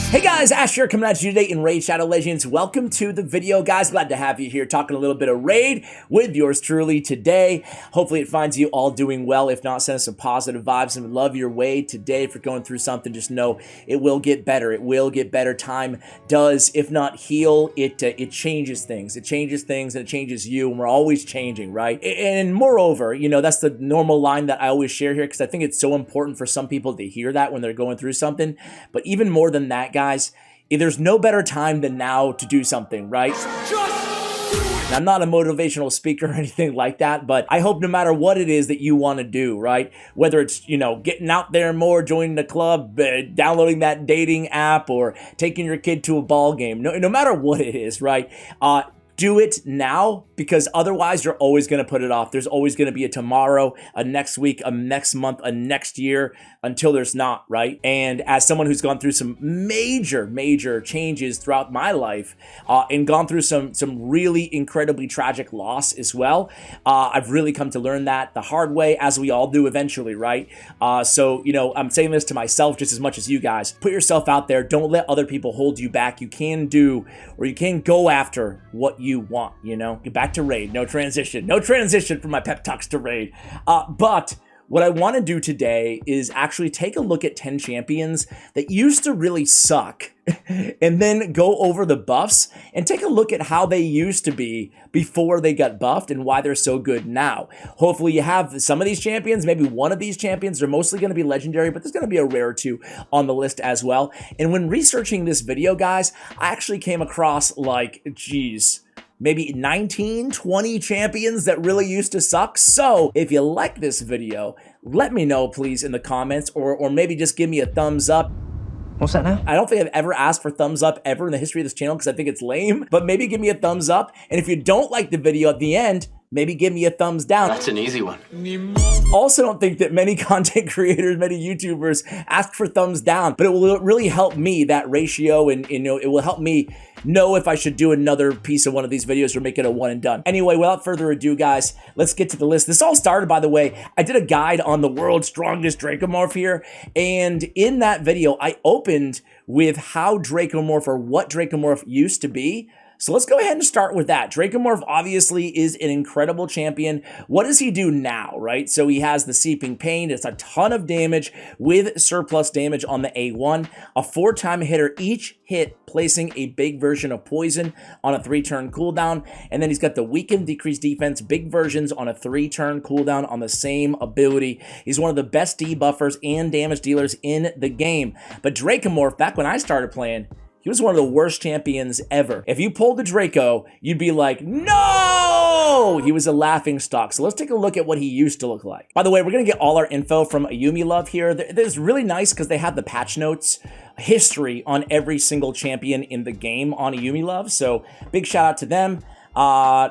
Hey guys, Ash here coming at you today in Raid Shadow Legends. Welcome to the video, guys. Glad to have you here talking a little bit of Raid with yours truly today. Hopefully it finds you all doing well. If not, send us some positive vibes and love your way today. If you're going through something, just know it will get better. It will get better. Time does, if not heal, it changes things. It changes things and it changes you, and we're always changing, right? And moreover, you know, that's the normal line that I always share here because I think it's so important for some people to hear that when they're going through something. But even more than that, guys, there's no better time than now to do something, right? And I'm not a motivational speaker or anything like that, but I hope no matter what it is that you want to do, right? Whether it's, you know, getting out there more, joining the club, downloading that dating app, or taking your kid to a ball game, no matter what it is, right? Do it now, because otherwise you're always going to put it off. There's always going to be a tomorrow, a next week, a next month, a next year, until there's not, right? And as someone who's gone through some major changes throughout my life, and gone through some really incredibly tragic loss as well, I've really come to learn that the hard way, as we all do eventually, right? So, you know, I'm saying this to myself just as much as you guys. Put yourself out there. Don't let other people hold you back. You can do, or you can go after what you want, you know? Get back to Raid. No transition from my pep talks to Raid. But what I want to do today is actually take a look at 10 champions that used to really suck and then go over the buffs and take a look at how they used to be before they got buffed and why they're so good now. Hopefully you have some of these champions, maybe one of these champions. They're mostly going to be legendary, but there's going to be a rare or two on the list as well. And when researching this video, guys, I actually came across like, geez, maybe 19, 20 champions that really used to suck. So if you like this video, let me know, please, in the comments, or maybe just give me a thumbs up. What's that now? I don't think I've ever asked for thumbs up ever in the history of this channel because I think it's lame, but maybe give me a thumbs up. And if you don't like the video at the end, maybe give me a thumbs down. That's an easy one. Also, don't think that many content creators, many YouTubers ask for thumbs down, but it will really help me, that ratio, and you know, it will help me know if I should do another piece of one of these videos or make it a one and done. Anyway, without further ado, guys, let's get to the list. This all started, by the way, I did a guide on the world's strongest Dracomorph here, and in that video, I opened with how Dracomorph, or what Dracomorph used to be. So let's go ahead and start with that. Dracomorph obviously is an incredible champion. What does he do now, right? So he has the Seeping Pain. It's a ton of damage with surplus damage on the A1. A 4-time hitter, each hit placing a big version of poison on a 3-turn cooldown. And then he's got the weakened decreased defense, big versions on a 3-turn cooldown on the same ability. He's one of the best debuffers and damage dealers in the game. But Dracomorph, back when I started playing, he was one of the worst champions ever. If you pulled the Draco, you'd be like, no! He was a laughing stock. So let's take a look at what he used to look like. By the way, we're going to get all our info from Ayumi Love here. This is really nice because they have the patch notes history on every single champion in the game on Ayumi Love. So big shout out to them.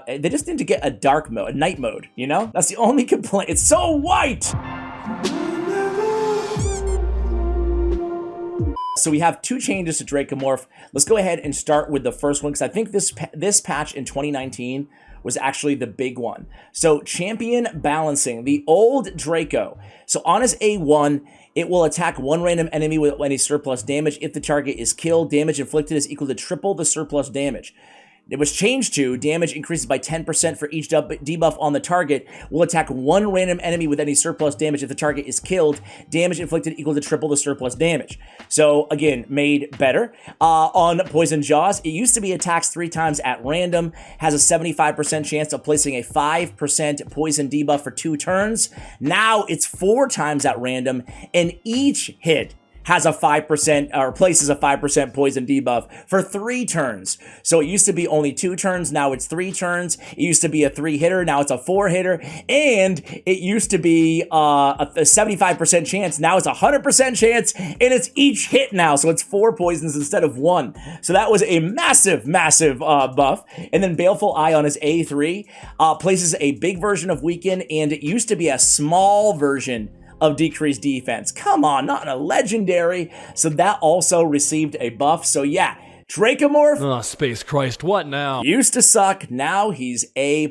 They just need to get a dark mode, a night mode, you know? That's the only complaint. It's so white! So we have 2 changes to Dracomorph. Let's go ahead and start with the first one, because I think this patch in 2019 was actually the big one. So champion balancing, the old Draco. So on his A1, it will attack one random enemy with any surplus damage. If the target is killed, damage inflicted is equal to triple the surplus damage. It was changed to damage increases by 10% for each debuff on the target. Will attack one random enemy with any surplus damage. If the target is killed, damage inflicted equal to triple the surplus damage. So again, made better. On Poison Jaws, it used to be attacks 3 times at random. Has a 75% chance of placing a 5% poison debuff for 2 turns. Now it's 4 times at random, and each hit has a 5% or places a 5% poison debuff for 3 turns. So it used to be only 2 turns, now it's 3 turns. It used to be a 3-hitter, now it's a 4-hitter. And it used to be a 75% chance, now it's a 100% chance, and it's each hit now. So it's 4 poisons instead of 1. So that was a massive buff. And then Baleful Eye on his A3 places a big version of Weaken, and it used to be a small version of decreased defense. Come on, not in a legendary. So that also received a buff. So yeah, Dracomorph. Oh, Space Christ, what now? Used to suck, now he's A+.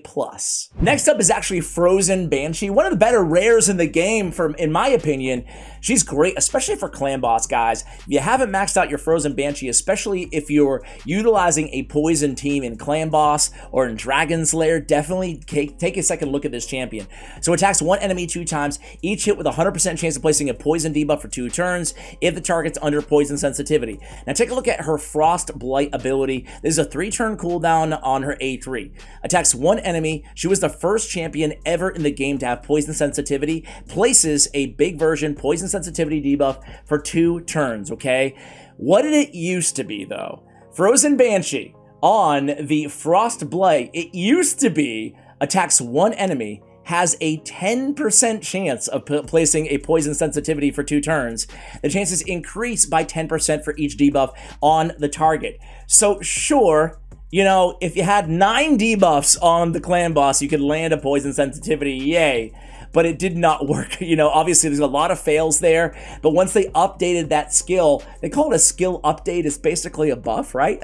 Next up is actually Frozen Banshee, one of the better rares in the game, in my opinion. She's great, especially for clan boss, guys. If you haven't maxed out your Frozen Banshee, especially if you're utilizing a poison team in clan boss or in Dragon's Lair, definitely take a second look at this champion. So attacks one enemy 2 times, each hit with a 100% chance of placing a poison debuff for 2 turns if the target's under poison sensitivity. Now take a look at her Frost Blight ability. This is a 3-turn cooldown on her A3. Attacks one enemy. She was the first champion ever in the game to have poison sensitivity. Places a big version poison sensitivity debuff for 2 turns, okay? What did it used to be, though? Frozen Banshee on the Frost Blight, it used to be attacks one enemy, has a 10% chance of placing a poison sensitivity for 2 turns. The chances increase by 10% for each debuff on the target. So sure, you know, if you had 9 debuffs on the clan boss, you could land a poison sensitivity, yay. But it did not work. You know, obviously there's a lot of fails there, but once they updated that skill, they call it a skill update. It's basically a buff, right?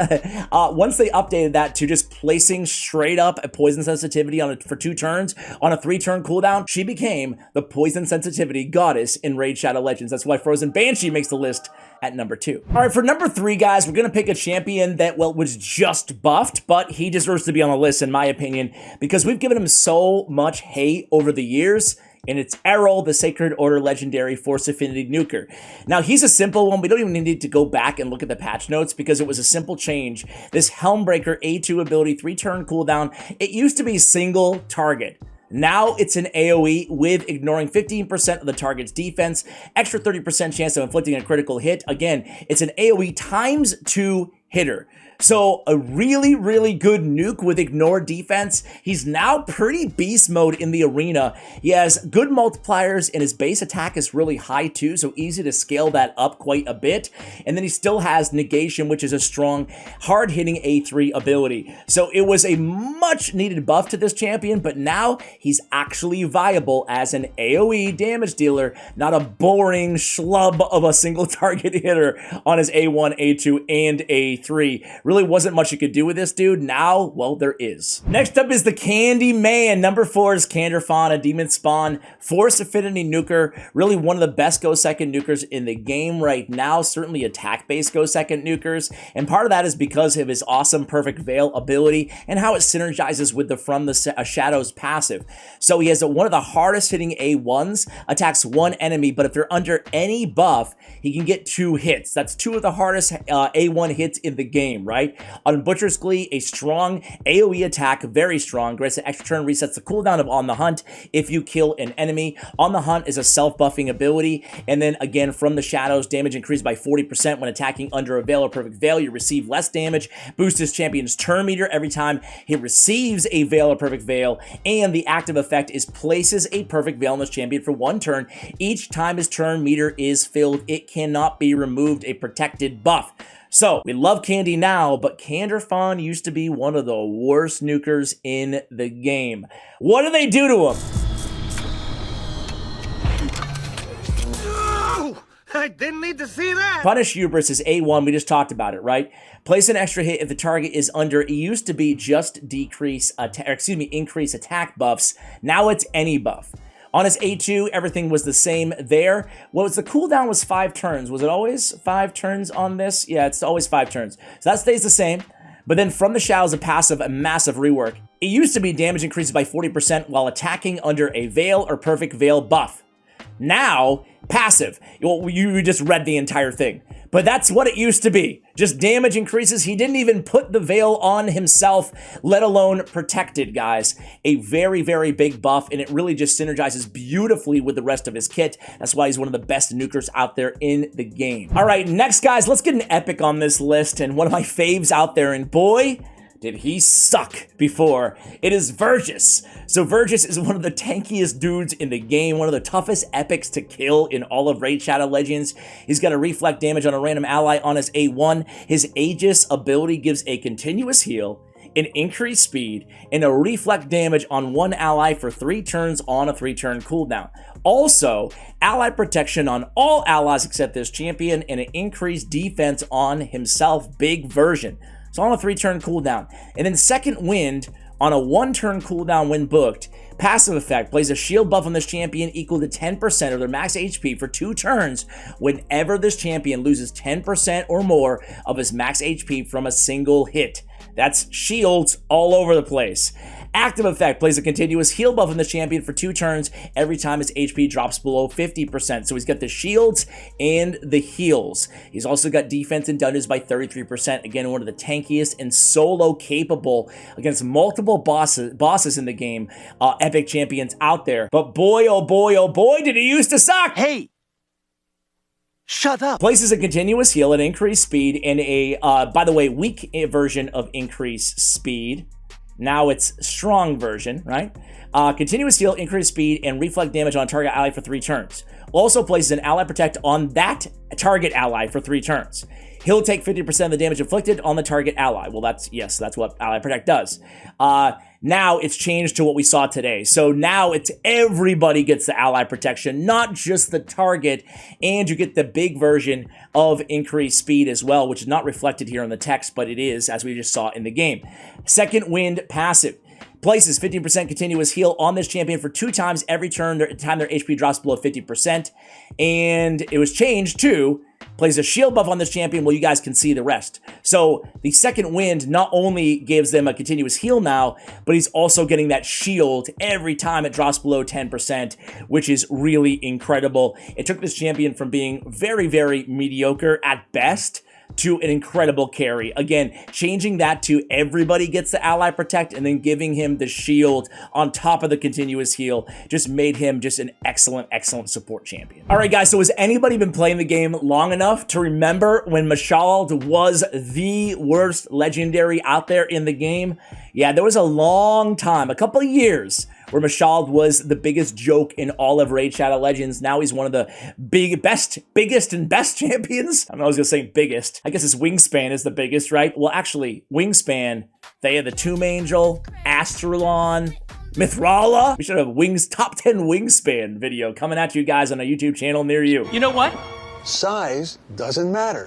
Once they updated that to just placing straight up a poison sensitivity for 2 turns on a 3-turn cooldown, she became the poison sensitivity goddess in Raid Shadow Legends. That's why Frozen Banshee makes the list at number 2. All right, for number 3, guys, we're going to pick a champion that, well, was just buffed, but he deserves to be on the list, in my opinion, because we've given him so much hate over the years, and it's Errol, the Sacred Order Legendary Force Affinity Nuker. Now, he's a simple one. We don't even need to go back and look at the patch notes because it was a simple change. This Helmbreaker A2 ability, 3-turn cooldown, it used to be single target. Now it's an AoE with ignoring 15% of the target's defense, extra 30% chance of inflicting a critical hit. Again, it's an AoE times 2 hitter. So a really, really good nuke with ignore defense. He's now pretty beast mode in the arena. He has good multipliers and his base attack is really high too, so easy to scale that up quite a bit. And then he still has negation, which is a strong, hard-hitting A3 ability. So it was a much needed buff to this champion, but now he's actually viable as an AoE damage dealer, not a boring schlub of a single target hitter on his A1, A2, and A3. Really wasn't much you could do with this dude. Now, well, there is. Next up is the Candy Man. Number 4 is Canderfawn, a demon spawn, Force Affinity Nuker. Really one of the best go second nukers in the game right now. Certainly attack-based go second nukers. And part of that is because of his awesome Perfect Veil ability and how it synergizes with the From the Shadows passive. So he has one of the hardest hitting A1s, attacks one enemy, but if they're under any buff, he can get 2 hits. That's 2 of the hardest A1 hits in the game, right? On Butcher's Glee, a strong AoE attack, very strong, grants an extra turn, resets the cooldown of On the Hunt if you kill an enemy. On the Hunt is a self-buffing ability, and then again, From the Shadows, damage increased by 40% when attacking under a Veil or Perfect Veil. You receive less damage, boost his champion's turn meter every time he receives a Veil or Perfect Veil, and the active effect is places a Perfect Veil on this champion for 1 turn. Each time his turn meter is filled, it cannot be removed, a protected buff. So, we love Candy now, but Canderfawn used to be one of the worst nukers in the game. What do they do to him? Oh, I didn't need to see that! Punish Hubris is A1, we just talked about it, right? Place an extra hit if the target is under, it used to be just increase attack buffs. Now it's any buff. On his A2, everything was the same there. What was the cooldown was 5 turns. Was it always 5 turns on this? Yeah, it's always 5 turns. So that stays the same. But then From the Shadows, a passive, a massive rework. It used to be damage increases by 40% while attacking under a Veil or Perfect Veil buff. Now, passive. Well, you just read the entire thing. But that's what it used to be. Just damage increases. He didn't even put the Veil on himself, let alone protected, guys. A very, very big buff, and it really just synergizes beautifully with the rest of his kit. That's why he's one of the best nukers out there in the game. All right, next, guys, let's get an epic on this list, and one of my faves out there, and boy, did he suck before. It is Burgess. So Burgess is one of the tankiest dudes in the game, one of the toughest epics to kill in all of Raid Shadow Legends. He's got a reflect damage on a random ally on his A1. His Aegis ability gives a continuous heal an increased speed, and a reflect damage on one ally for 3 turns on a 3-turn cooldown. Also, ally protection on all allies except this champion, and an increased defense on himself, big version. So on a 3-turn cooldown. And then Second Wind on a 1-turn cooldown when booked. Passive effect plays a shield buff on this champion equal to 10% of their max HP for 2 turns whenever this champion loses 10% or more of his max HP from a single hit. That's shields all over the place. Active effect plays a continuous heal buff on this champion for 2 turns every time his HP drops below 50%. So he's got the shields and the heals. He's also got defense in dungeons by 33%. Again, one of the tankiest and solo capable against multiple bosses in the game, epic champions out there. But boy, oh boy, did he used to suck! Hey! Shut up! Places a continuous heal, an increased speed, and a, by the way, weak version of increased speed. Now it's strong version, right? Continuous heal, increased speed, and reflect damage on target ally for 3 turns. Also places an ally protect on that target ally for 3 turns. He'll take 50% of the damage inflicted on the target ally. Well, that's what ally protect does. Now it's changed to what we saw today. So now it's everybody gets the ally protection, not just the target, and you get the big version of increased speed as well, which is not reflected here in the text, but it is, as we just saw in the game. Second Wind passive. Places 15% continuous heal on this champion for 2 times every time their HP drops below 50%. And it was changed to plays a shield buff on this champion. Well, you guys can see the rest. So the Second Wind not only gives them a continuous heal now, but he's also getting that shield every time it drops below 10%, which is really incredible. It took this champion from being very, very mediocre at best to an incredible carry. Again, changing that to everybody gets the ally protect and then giving him the shield on top of the continuous heal just made him just an excellent, excellent support champion. All right, guys, so has anybody been playing the game long enough to remember when Mashald was the worst legendary out there in the game? Yeah, there was a long time, a couple of years, where Mashald was the biggest joke in all of Raid Shadow Legends. Now he's one of the biggest and best champions. I was gonna say biggest. I guess his Wingspan is the biggest, right? Well, actually, Wingspan, they have the Tomb Angel, Astralon, Mithrala. We should have top 10 Wingspan video coming at you guys on a YouTube channel near you. You know what? Size doesn't matter.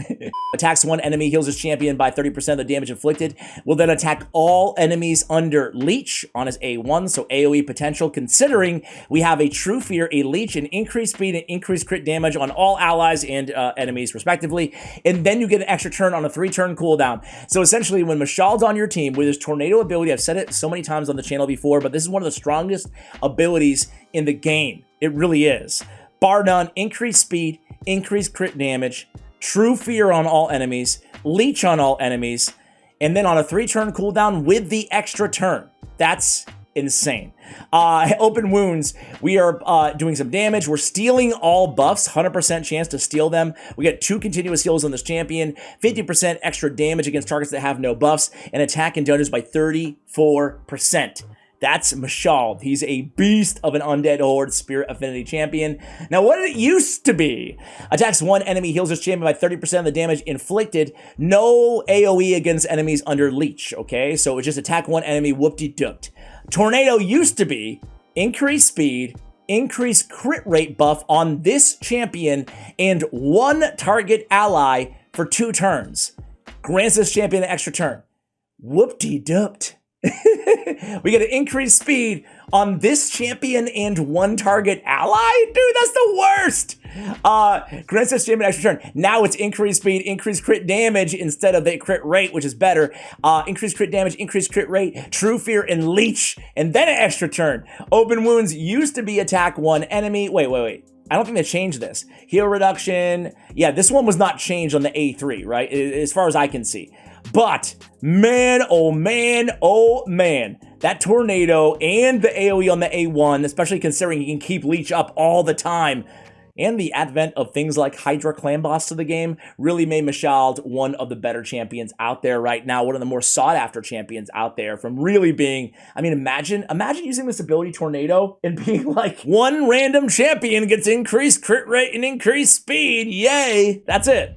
Attacks one enemy, heals his champion by 30% of the damage inflicted. Will then attack all enemies under Leech on his A1, so AoE potential. Considering we have a True Fear, a Leech, an increased speed, and increased crit damage on all allies and enemies, respectively. And then you get an extra turn on a 3-turn cooldown. So essentially, when Mashald's on your team with his Tornado ability, I've said it so many times on the channel before, but this is one of the strongest abilities in the game. It really is. Bar none, increased speed, increased crit damage, True Fear on all enemies, Leech on all enemies, and then on a 3-turn cooldown with the extra turn. That's insane. Open wounds, we are doing some damage. We're stealing all buffs, 100% chance to steal them. We get 2 continuous heals on this champion, 50% extra damage against targets that have no buffs, and attack in dungeons by 34%. That's Mashald. He's a beast of an Undead Horde Spirit Affinity champion. Now, what did it used to be? Attacks one enemy, heals his champion by 30% of the damage inflicted. No AoE against enemies under Leech, okay? So it was just attack one enemy, whoop-de-dooped. Tornado used to be increased speed, increased crit rate buff on this champion, and 1 target ally for 2 turns. Grants this champion an extra turn. Whoop-de-dooped. We get an increased speed on this champion and 1 target ally? Dude, that's the worst! Grants this champion an extra turn. Now it's increased speed, increased crit damage instead of the crit rate, which is better. Increased crit damage, increased crit rate, True Fear, and Leech, and then an extra turn. Open wounds used to be attack 1 enemy. Wait. I don't think they changed this. Heal reduction. Yeah, this one was not changed on the A3, right? As far as I can see. But, man, oh man, that Tornado and the AoE on the A1, especially considering he can keep Leech up all the time, and the advent of things like Hydra Clan Boss to the game really made Mashald one of the better champions out there right now, one of the more sought after champions out there, from really being, I mean, imagine using this ability Tornado and being like, one random champion gets increased crit rate and increased speed, yay, that's it.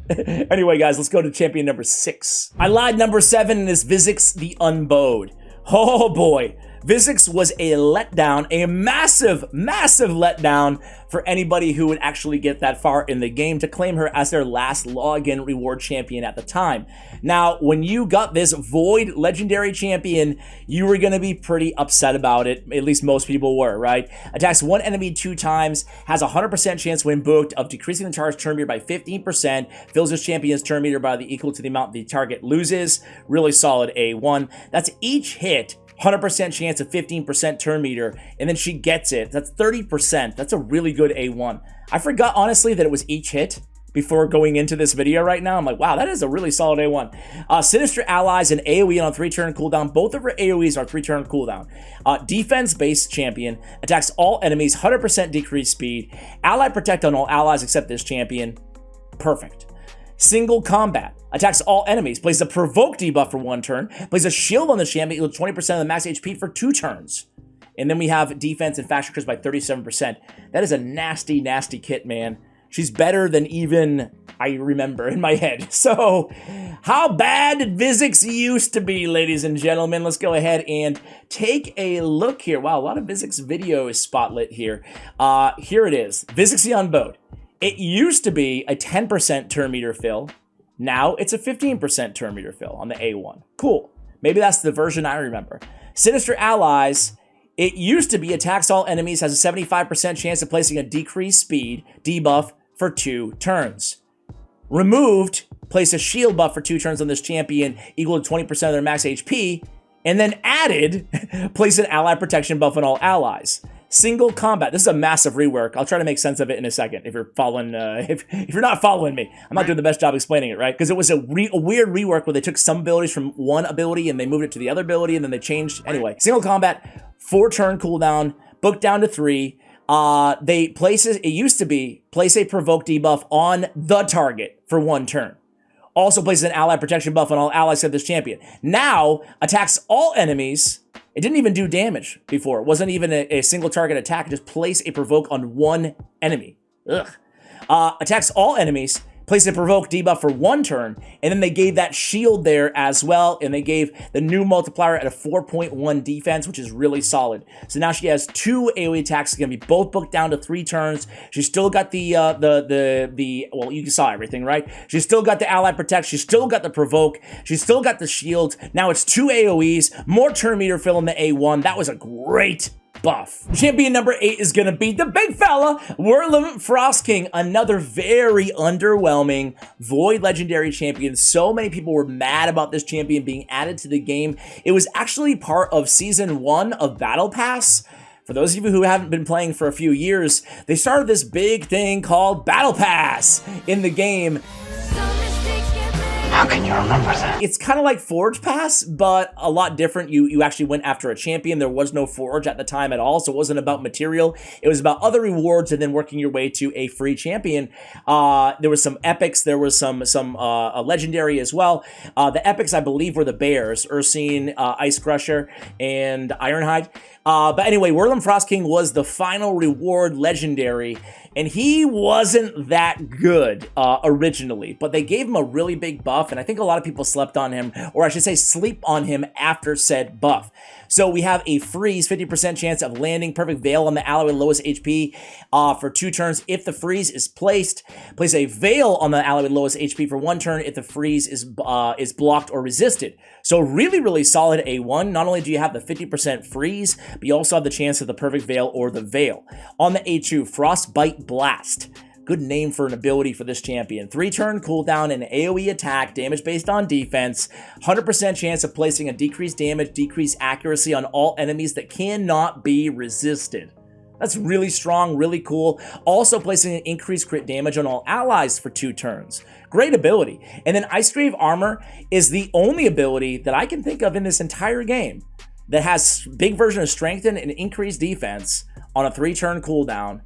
Anyway guys, let's go to champion number 6. I lied, number 7 is Vizix the Unbowed. Oh boy. Vizix was a letdown, a massive letdown for anybody who would actually get that far in the game to claim her as their last login reward champion at the time. Now, when you got this Void legendary champion, you were going to be pretty upset about it. At least most people were, right? Attacks one enemy 2 times, has a 100% chance when booked of decreasing the target's turn meter by 15%, fills his champion's turn meter by the equal to the amount the target loses. Really solid A1. That's each hit. 100% chance of 15% turn meter, and then she gets it. That's 30%. That's a really good A1. I forgot, honestly, that it was each hit before going into this video right now. I'm like, wow, that is a really solid A1. Sinister Allies and AoE on a 3-turn cooldown. Both of her AoEs are 3-turn cooldown. Defense-based champion. Attacks all enemies, 100% decreased speed. Ally protect on all allies except this champion. Perfect. Single combat. Attacks all enemies. Plays a provoke debuff for 1 turn. Plays a shield on the champion with 20% of the max HP for 2 turns. And then we have defense and faction crits by 37%. That is a nasty, nasty kit, man. She's better than even I remember in my head. So, how bad did Vizix used to be, ladies and gentlemen? Let's go ahead and take a look here. Wow, a lot of Vizix video is spotlit here. Here it is. Vizix the Unbowed. It used to be a 10% turn meter fill. Now it's a 15% turn meter fill on the A1. Cool. Maybe that's the version I remember. Sinister Allies. It used to be attacks all enemies, has a 75% chance of placing a decreased speed debuff for 2 turns. Removed, place a shield buff for 2 turns on this champion equal to 20% of their max HP. And then added, place an ally protection buff on all allies. Single combat. This is a massive rework. I'll try to make sense of it in a second. If you're following, if you're not following me, I'm not doing the best job explaining it, right? Because it was a weird rework where they took some abilities from one ability and they moved it to the other ability, and then they changed. Anyway, single combat, 4-turn cooldown, book down to 3. It used to be place a provoke debuff on the target for 1 turn. Also places an ally protection buff on all allies except this champion. Now attacks all enemies. It didn't even do damage before. It wasn't even a single target attack. It just placed a provoke on 1 enemy. Ugh. Attacks all enemies. Place a provoke debuff for 1 turn, and then they gave that shield there as well, and they gave the new multiplier at a 4.1 defense, which is really solid. So now she has 2 AoE attacks. It's gonna be both booked down to 3 turns. She's still got well, you saw everything, right? She's still got the ally protect. She's still got the provoke. She's still got the shield. Now it's 2 AoEs, more turn meter fill in the A1. That was a great buff. Champion number 8 is gonna be the big fella, Worlin Frost King, another very underwhelming Void legendary champion. So many people were mad about this champion being added to the game. It was actually part of Season 1 of Battle Pass. For those of you who haven't been playing for a few years, they started this big thing called Battle Pass in the game. How can you remember that? It's kind of like Forge Pass, but a lot different. You actually went after a champion. There was no Forge at the time at all, so it wasn't about material. It was about other rewards and then working your way to a free champion. There was some epics. There was some legendary as well. The epics, I believe, were the bears, Ursine, Ice Crusher, and Ironhide. But anyway, Worlin Frost King was the final reward legendary, and he wasn't that good originally, but they gave him a really big buff, and I think a lot of people slept on him, or I should say sleep on him after said buff. So we have a freeze, 50% chance of landing Perfect Veil on the ally with lowest HP for 2 turns if the freeze is placed. Place a Veil on the ally with lowest HP for 1 turn if the freeze is blocked or resisted. So really, really solid A1. Not only do you have the 50% freeze, but you also have the chance of the Perfect Veil or the Veil. On the A2, Frostbite Blast. Good name for an ability for this champion. 3-turn cooldown and AoE attack, damage based on defense. 100% chance of placing a decreased damage, decreased accuracy on all enemies that cannot be resisted. That's really strong, really cool. Also placing an increased crit damage on all allies for 2 turns. Great ability. And then Ice Grave Armor is the only ability that I can think of in this entire game that has big version of Strengthen and increased defense on a 3-turn cooldown.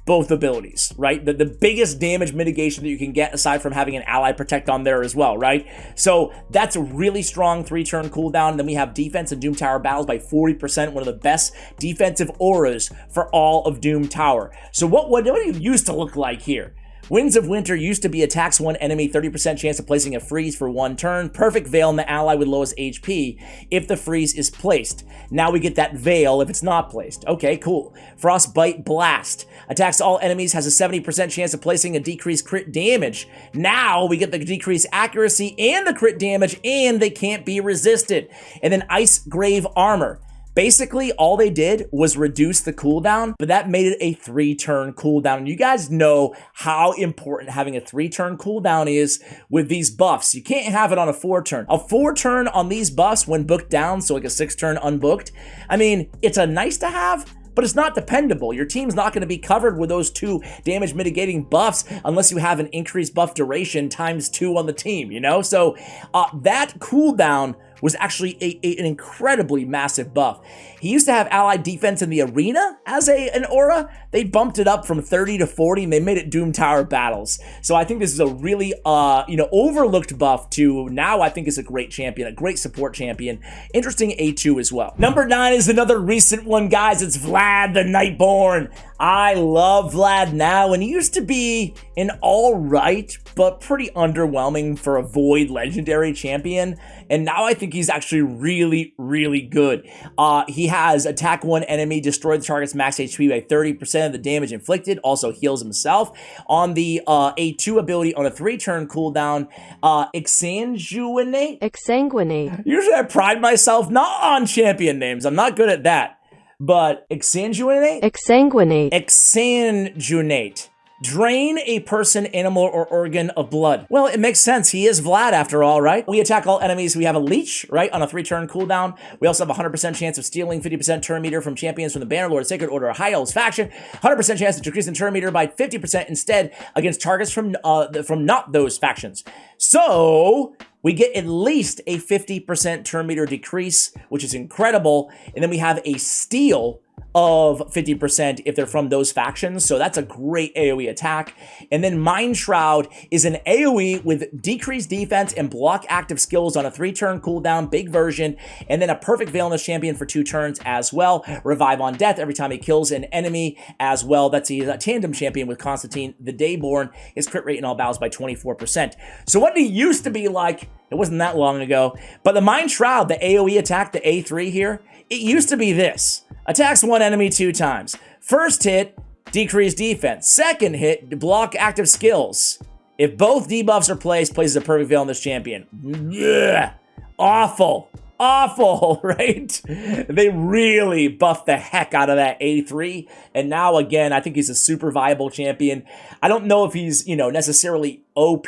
both abilities, right? The biggest damage mitigation that you can get aside from having an ally protect on there as well, right? So that's a really strong 3-turn cooldown. Then we have defense and Doom Tower battles by 40%, one of the best defensive auras for all of Doom Tower. So what do you used to look like here? Winds of Winter used to be attacks one enemy, 30% chance of placing a freeze for 1 turn. Perfect Veil in the ally with lowest HP if the freeze is placed. Now we get that Veil if it's not placed. Okay, cool. Frostbite Blast. Attacks all enemies, has a 70% chance of placing a decreased crit damage. Now we get the decreased accuracy and the crit damage, and they can't be resisted. And then Ice Grave Armor. Basically, all they did was reduce the cooldown, but that made it a 3-turn cooldown. And you guys know how important having a 3-turn cooldown is with these buffs. You can't have it on a 4-turn. A 4-turn on these buffs when booked down, so like a 6-turn unbooked, I mean, it's a nice to have, but it's not dependable. Your team's not going to be covered with those 2 damage mitigating buffs unless you have an increased buff duration times 2 on the team, you know? So that cooldown was actually an incredibly massive buff. He used to have allied defense in the arena as an aura. They bumped it up from 30 to 40, and they made it Doom Tower battles. So I think this is a really, overlooked buff to now I think is a great champion, a great support champion. Interesting A2 as well. Number 9 is another recent one, guys. It's Vlad the Nightborne. I love Vlad now, and he used to be an alright, but pretty underwhelming for a Void Legendary champion. And now I think he's actually really, really good. He has attack one enemy, destroy the target's max HP by 30% of the damage inflicted, also heals himself. On the A2 ability on a 3-turn cooldown, Exsanguinate? Exsanguinate. Usually I pride myself not on champion names. I'm not good at that. But Exsanguinate? Exsanguinate. Exsanguinate. Drain a person, animal, or organ of blood. Well, it makes sense. He is Vlad after all, right? We attack all enemies. We have a leech, right, on a 3-turn cooldown. We also have a 100% chance of stealing 50% turn meter from champions from the Bannerlord, Sacred Order, or High Elves faction. 100% chance of decreasing turn meter by 50% instead against targets from not those factions. So we get at least a 50% turn meter decrease, which is incredible. And then we have a steal of 50% if they're from those factions. So that's a great AoE attack. And then Mind Shroud is an AoE with decreased defense and block active skills on a 3-turn cooldown, big version, and then a perfect Veil in the champion for 2 turns as well. Revive on death every time he kills an enemy as well. That's a tandem champion with Constantine the Dayborn. His crit rate in all battles by 24%. So what he used to be like, it wasn't that long ago, but the Mind Shroud, the AoE attack, the A3 here, it used to be this. Attacks one enemy 2 times. First hit, decreased defense. Second hit, block active skills. If both debuffs are placed, places a perfect Veil on this champion. Ugh. Awful. Awful, right? They really buffed the heck out of that A3. And now, again, I think he's a super viable champion. I don't know if he's, necessarily OP,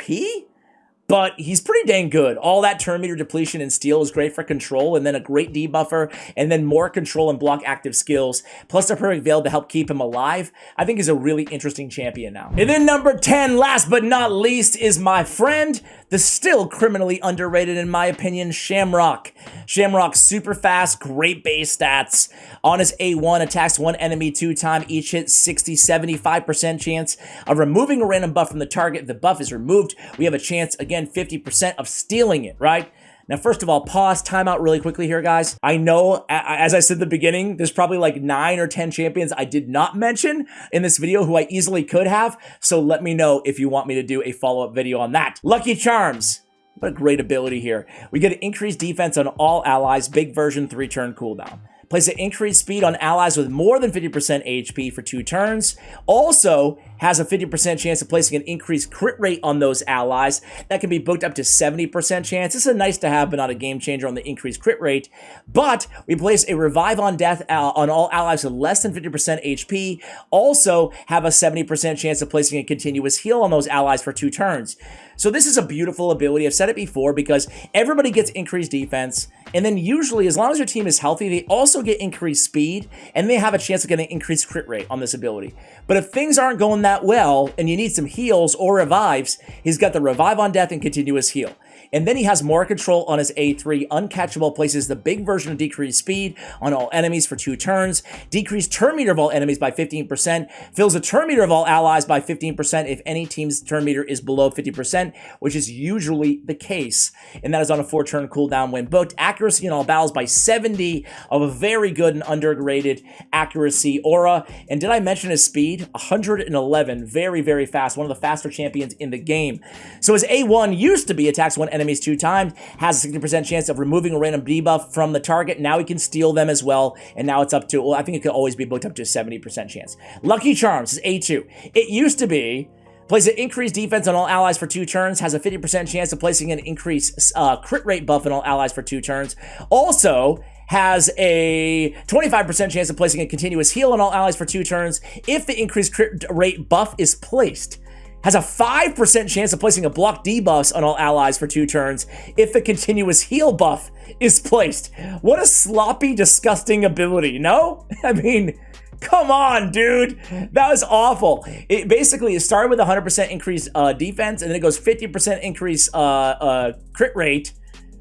but he's pretty dang good. All that turn meter depletion and steal is great for control, and then a great debuffer, and then more control and block active skills, plus the perfect Veil to help keep him alive. I think he's a really interesting champion now. And then number 10, last but not least, is my friend, the still criminally underrated, in my opinion, Shamrock. Shamrock, super fast, great base stats. On his A1, attacks one enemy 2 times, each hit 60-75% chance of removing a random buff from the target. If the buff is removed, we have a chance, again, 50% of stealing it, right? Now, first of all, pause, time out really quickly here, guys. I know, as I said at the beginning, there's probably like 9 or 10 champions I did not mention in this video who I easily could have, so let me know if you want me to do a follow-up video on that. Lucky Charms. What a great ability here. We get an increased defense on all allies, big version 3-turn cooldown. Place an increased speed on allies with more than 50% HP for 2 turns. Also has a 50% chance of placing an increased crit rate on those allies. That can be booked up to 70% chance. This is a nice to have, but not a game changer on the increased crit rate. But we place a revive on death on all allies with less than 50% HP. Also have a 70% chance of placing a continuous heal on those allies for 2 turns. So this is a beautiful ability. I've said it before because everybody gets increased defense, and then usually, as long as your team is healthy, they also get increased speed, and they have a chance of getting increased crit rate on this ability. But if things aren't going that well, and you need some heals or revives, he's got the revive on death and continuous heal. And then he has more control on his A3. Uncatchable places the big version of decreased speed on all enemies for 2 turns. Decreased turn meter of all enemies by 15%. Fills the turn meter of all allies by 15% if any team's turn meter is below 50%, which is usually the case. And that is on a 4-turn cooldown when booked. Accuracy in all battles by 70 of a very good and underrated accuracy aura. And did I mention his speed? 111. Very, very fast. One of the faster champions in the game. So his A1 used to be attacks 1 enemies 2 times, has a 60% chance of removing a random debuff from the target. Now he can steal them as well. And now it's up to, well, I think it could always be booked up to a 70% chance. Lucky Charms is A2. It used to be places an increased defense on all allies for 2 turns, has a 50% chance of placing an increased crit rate buff on all allies for 2 turns. Also has a 25% chance of placing a continuous heal on all allies for 2 turns if the increased crit rate buff is placed. Has a 5% chance of placing a block debuffs on all allies for 2 turns if the continuous heal buff is placed. What a sloppy, disgusting ability, no? I mean, come on, dude. That was awful. It basically started with 100% increased defense, and then it goes 50% increase crit rate.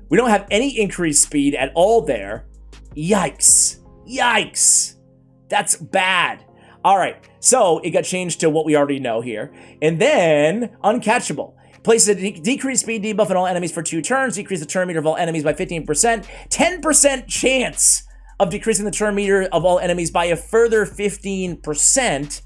We don't have any increased speed at all there. Yikes. Yikes. That's bad. All right, so it got changed to what we already know here. And then, uncatchable. Places a decreased speed debuff on all enemies for 2 turns, decrease the turn meter of all enemies by 15%, 10% chance of decreasing the turn meter of all enemies by a further 15%.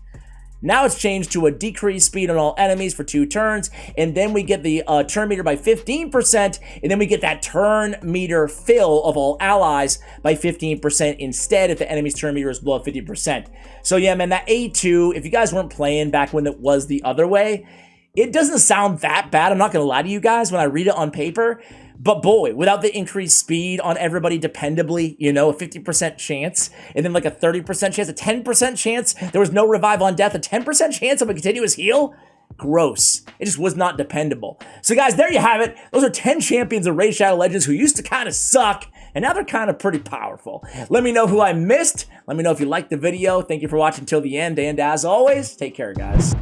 Now it's changed to a decreased speed on all enemies for 2 turns, and then we get the turn meter by 15%, and then we get that turn meter fill of all allies by 15% instead if the enemy's turn meter is below 50%. So yeah, man, that A2, if you guys weren't playing back when it was the other way, it doesn't sound that bad. I'm not going to lie to you guys when I read it on paper. But boy, without the increased speed on everybody dependably, you know, a 50% chance, and then like a 30% chance, a 10% chance, there was no revive on death, a 10% chance of a continuous heal? Gross. It just was not dependable. So guys, there you have it. Those are 10 champions of Raid Shadow Legends who used to kind of suck, and now they're kind of pretty powerful. Let me know who I missed. Let me know if you liked the video. Thank you for watching till the end, and as always, take care, guys.